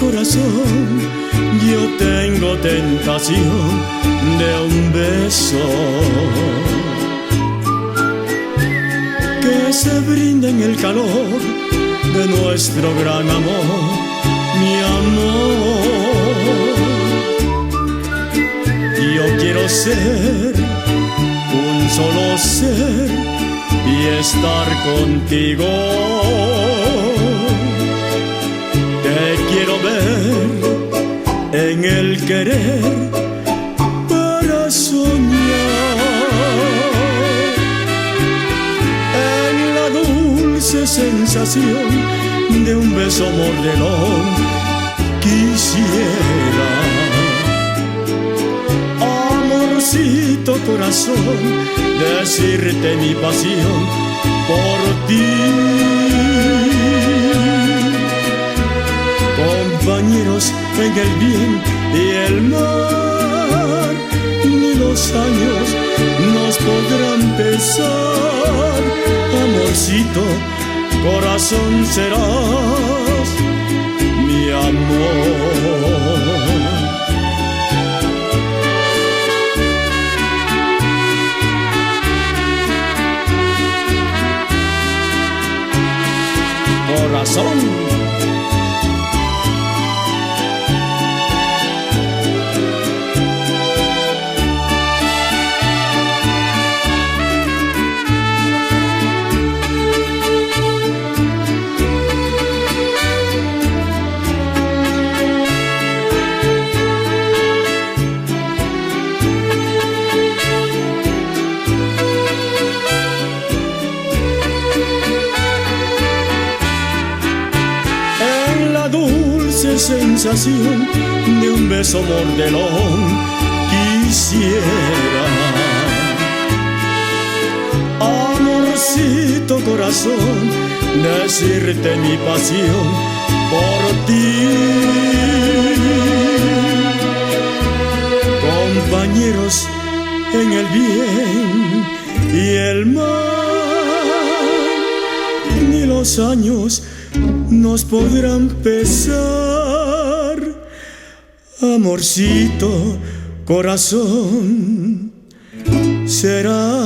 corazón, yo tengo tentación de un beso que se brinda en el calor de nuestro gran amor, mi amor. Yo quiero ser un solo ser y estar contigo. Te quiero ver en el querer para soñar, en la dulce sensación de un beso mordelón. Quisiera, amorcito corazón, decirte mi pasión por ti. Compañeros en el bien y el mal, ni los años nos podrán pesar. Amorcito corazón, serás mi amor. Corazón. Sensación de un beso mordelón. Quisiera, amorcito corazón, decirte mi pasión por ti. Compañeros en el bien y el mal, ni los años nos podrán pesar. Amorcito corazón, será